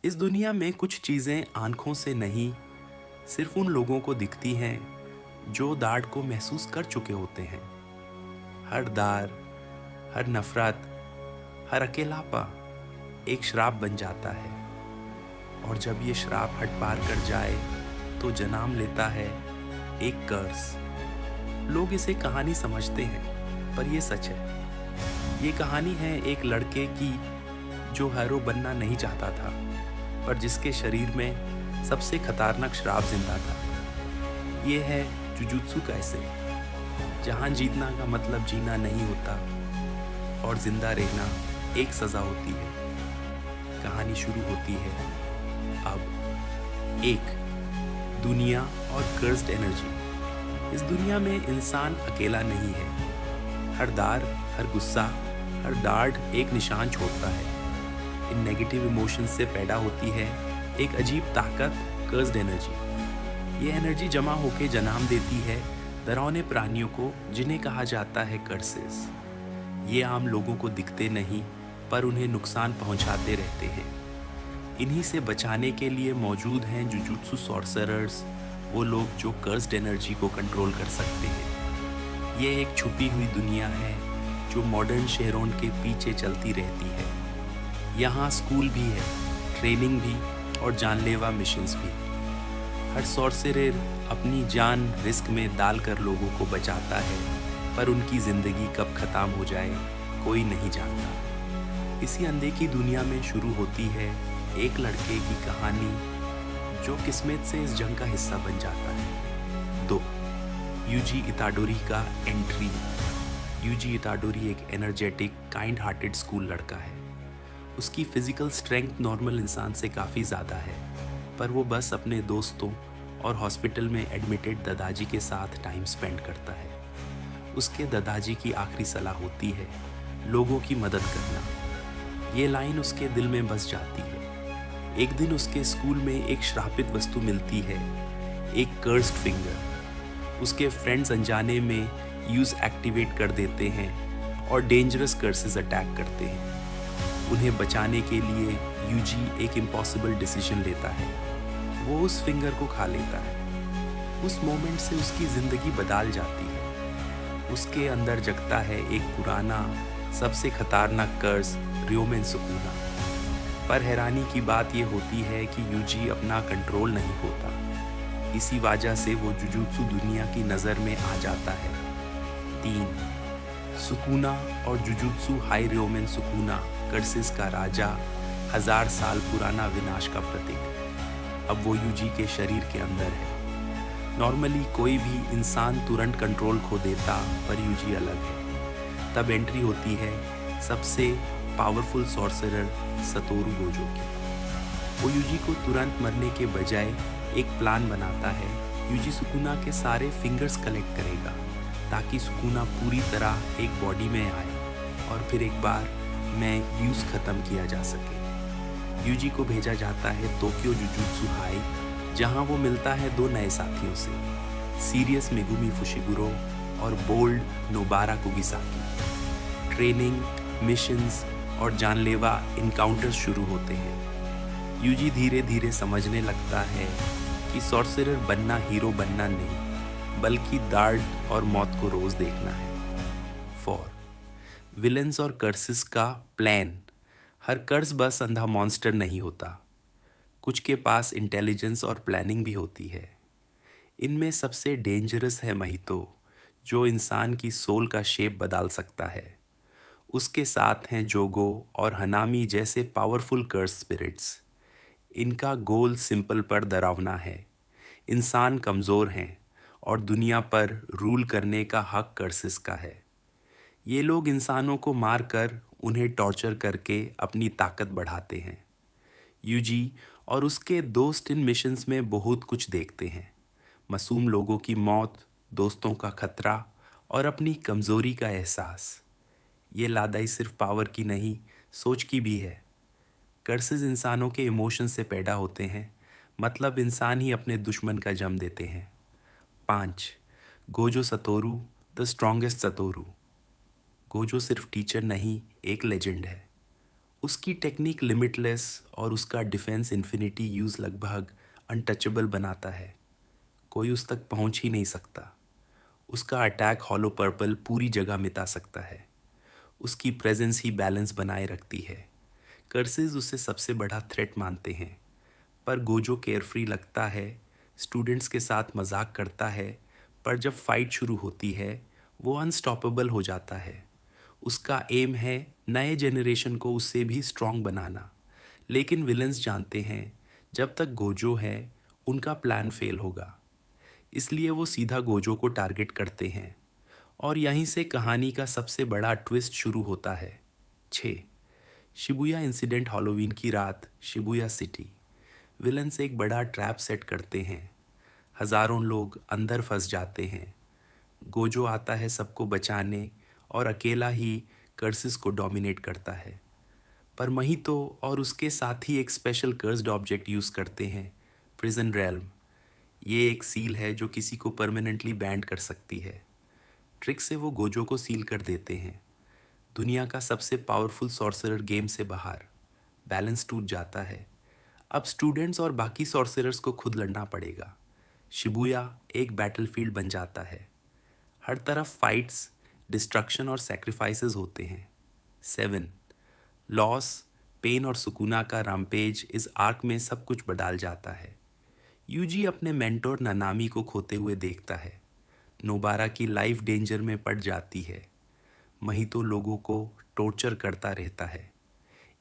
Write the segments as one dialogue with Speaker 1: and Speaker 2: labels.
Speaker 1: इस दुनिया में कुछ चीज़ें आँखों से नहीं, सिर्फ उन लोगों को दिखती हैं जो दाढ़ को महसूस कर चुके होते हैं। हर दार, हर नफ़रत, हर अकेलापा एक श्राप बन जाता है, और जब ये श्राप हद पार कर जाए तो जन्म लेता है एक कर्स। लोग इसे कहानी समझते हैं, पर ये सच है। ये कहानी है एक लड़के की जो हीरो बनना नहीं चाहता था, पर जिसके शरीर में सबसे खतरनाक श्राप जिंदा था। ये है जुजुत्सु कैसे, जहाँ जीतना का मतलब जीना नहीं होता और जिंदा रहना एक सजा होती है। कहानी शुरू होती है अब। एक दुनिया और कर्स्ड एनर्जी। इस दुनिया में इंसान अकेला नहीं है। हर दार, हर गुस्सा, हर डार्ट एक निशान छोड़ता है। इन नेगेटिव इमोशंस से पैदा होती है एक अजीब ताकत, कर्स्ड एनर्जी। ये एनर्जी जमा होकर जन्म देती है डरावने प्राणियों को, जिन्हें कहा जाता है कर्सेस। ये आम लोगों को दिखते नहीं, पर उन्हें नुकसान पहुंचाते रहते हैं। इन्हीं से बचाने के लिए मौजूद हैं जुजुत्सु सॉर्सरर्स, वो लोग जो कर्स्ड एनर्जी को कंट्रोल कर सकते हैं। ये एक छुपी हुई दुनिया है जो मॉडर्न शहरों के पीछे चलती रहती है। यहाँ स्कूल भी है, ट्रेनिंग भी और जानलेवा मिशंस भी। हर सॉर्सरर अपनी जान रिस्क में डालकर लोगों को बचाता है, पर उनकी ज़िंदगी कब ख़त्म हो जाए कोई नहीं जानता। इसी अनदेखी दुनिया में शुरू होती है एक लड़के की कहानी जो किस्मत से इस जंग का हिस्सा बन जाता है। 2. यूजी इताडोरी का एंट्री। यूजी इताडोरी एक एनर्जेटिक, काइंड हार्टेड स्कूल लड़का है। उसकी फिजिकल स्ट्रेंथ नॉर्मल इंसान से काफ़ी ज़्यादा है, पर वो बस अपने दोस्तों और हॉस्पिटल में एडमिटेड दादाजी के साथ टाइम स्पेंड करता है। उसके दादाजी की आखिरी सलाह होती है लोगों की मदद करना। ये लाइन उसके दिल में बस जाती है। एक दिन उसके स्कूल में एक श्रापित वस्तु मिलती है, एक कर्स्ड फिंगर। उसके फ्रेंड्स अनजाने में यूज एक्टिवेट कर देते हैं और डेंजरस कर्सेस अटैक करते हैं। उन्हें बचाने के लिए यूजी एक इम्पॉसिबल डिसीजन लेता है। वो उस फिंगर को खा लेता है। उस मोमेंट से उसकी ज़िंदगी बदल जाती है। उसके अंदर जगता है एक पुराना, सबसे खतरनाक कर्स, र्योमेन सुकुना। पर हैरानी की बात यह होती है कि यूजी अपना कंट्रोल नहीं होता। इसी वजह से वो जुजुत्सु दुनिया की नज़र में आ जाता है। 3. सुकुना और जुजुत्सु हाई र्योमेन सुकुना, कर्सेस का राजा, 1000 साल पुराना विनाश का प्रतीक। अब वो यूजी के शरीर के अंदर है। नॉर्मली कोई भी इंसान तुरंत कंट्रोल खो देता, पर यूजी अलग है। तब एंट्री होती है सबसे पावरफुल सॉर्सरर सतोरु गोजो की। वो यूजी को तुरंत मरने के बजाय एक प्लान बनाता है। यूजी सुकुना के सारे फिंगर्स कलेक्ट करेगा ताकि सुकुना पूरी तरह एक बॉडी में आए और फिर एक बार में यूज खत्म किया जा सके। यूजी को भेजा जाता है टोक्यो जुजुत्सु हाई, जहां वो मिलता है 2 नए साथियों से, सीरियस मेगुमी फुशिगुरो और बोल्ड नोबारा कुगिसाकी। ट्रेनिंग, मिशंस और जानलेवा इनकाउंटर्स शुरू होते हैं। यूजी धीरे धीरे समझने लगता है कि सॉर्सरर बनना हीरो बनना नहीं, बल्कि दार्ड और मौत को रोज देखना है। 4. विलेंस और कर्सेस का प्लान। हर कर्स बस अंधा मॉन्स्टर नहीं होता, कुछ के पास इंटेलिजेंस और प्लानिंग भी होती है। इनमें सबसे डेंजरस है महितो, जो इंसान की सोल का शेप बदल सकता है। उसके साथ हैं जोगो और हनामी जैसे पावरफुल कर्स स्पिरिट्स। इनका गोल सिंपल पर डरावना है। इंसान कमज़ोर हैं और दुनिया पर रूल करने का हक कर्सेस का है। ये लोग इंसानों को मारकर उन्हें टॉर्चर करके अपनी ताकत बढ़ाते हैं। यूजी और उसके दोस्त इन मिशंस में बहुत कुछ देखते हैं। मासूम लोगों की मौत, दोस्तों का खतरा और अपनी कमज़ोरी का एहसास। ये लादाई सिर्फ पावर की नहीं, सोच की भी है। कर्सेस इंसानों के इमोशन से पैदा होते हैं, मतलब इंसान ही अपने दुश्मन का जन्म देते हैं। 5. Gojo Satoru, the strongest Satoru. Gojo सिर्फ टीचर नहीं, एक लेजेंड है। उसकी टेक्निक लिमिटलेस और उसका डिफेंस इन्फिनिटी यूज़ लगभग अनटचेबल बनाता है। कोई उस तक पहुंच ही नहीं सकता। उसका अटैक हॉलो पर्पल पूरी जगह मिटा सकता है। उसकी प्रेजेंस ही बैलेंस बनाए रखती है। कर्सेस उसे सबसे बड़ा थ्रेट मानते हैं। पर गोजो केयरफ्री लगता है, स्टूडेंट्स के साथ मजाक करता है, पर जब फाइट शुरू होती है वो अनस्टॉपेबल हो जाता है। उसका एम है नए जनरेशन को उससे भी स्ट्रांग बनाना। लेकिन विलन्स जानते हैं जब तक गोजो है उनका प्लान फेल होगा। इसलिए वो सीधा गोजो को टारगेट करते हैं और यहीं से कहानी का सबसे बड़ा ट्विस्ट शुरू होता है। 6 शिबुया इंसिडेंट हॉलोवीन की रात शिबुया सिटी। विलन्स एक बड़ा ट्रैप सेट करते हैं। हजारों लोग अंदर फंस जाते हैं। गोजो आता है सबको बचाने और अकेला ही कर्सिस को डोमिनेट करता है। पर महितो और उसके साथी एक स्पेशल कर्स्ड ऑब्जेक्ट यूज़ करते हैं, प्रिजन रेल्म। ये एक सील है जो किसी को परमानेंटली बैंड कर सकती है। ट्रिक से वो गोजो को सील कर देते हैं। दुनिया का सबसे पावरफुल सॉर्सरर गेम से बाहर। बैलेंस टूट जाता है। अब स्टूडेंट्स और बाकी सॉर्सरर्स को खुद लड़ना पड़ेगा। शिबुया एक बैटलफील्ड बन जाता है। हर तरफ फाइट्स, डिस्ट्रक्शन और सैक्रिफाइसेस होते हैं। 7 लॉस, पेन और सुकूना का रामपेज इस आर्क में सब कुछ बदल जाता है। यूजी अपने मेंटोर ननामी को खोते हुए देखता है। नोबारा की लाइफ डेंजर में पड़ जाती है। महितो लोगों को टॉर्चर करता रहता है।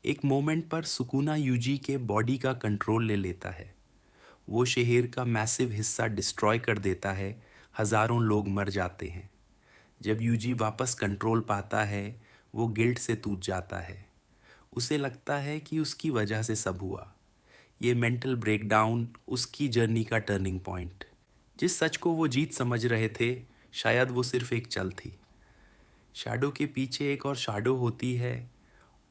Speaker 1: एक मोमेंट पर सुकूना यूजी के बॉडी का कंट्रोल ले लेता है। वो शहर का मैसिव हिस्सा डिस्ट्रॉय कर देता है। हजारों लोग मर जाते हैं। जब यूजी वापस कंट्रोल पाता है वो गिल्ट से टूट जाता है। उसे लगता है कि उसकी वजह से सब हुआ। ये मेंटल ब्रेकडाउन उसकी जर्नी का टर्निंग पॉइंट। जिस सच को वो जीत समझ रहे थे शायद वो सिर्फ एक चल थी। शैडो के पीछे एक और शैडो होती है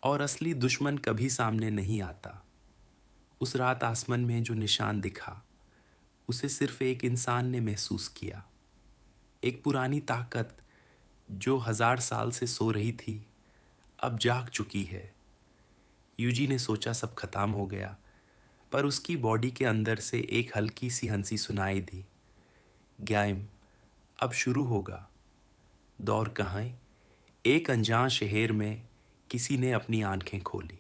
Speaker 1: और असली दुश्मन कभी सामने नहीं आता। उस रात आसमान में जो निशान दिखा उसे सिर्फ एक इंसान ने महसूस किया। एक पुरानी ताकत जो 1000 साल से सो रही थी अब जाग चुकी है। यूजी ने सोचा सब खत्म हो गया, पर उसकी बॉडी के अंदर से एक हल्की सी हंसी सुनाई दी। गेम अब शुरू होगा। दौर कहाँ? एक अनजान शहर में किसी ने अपनी आंखें खोली।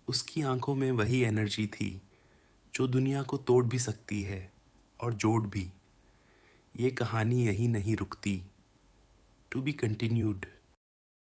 Speaker 1: उसकी आंखों में वही एनर्जी थी जो दुनिया को तोड़ भी सकती है और जोड़ भी। ये कहानी यही नहीं रुकती। To be continued.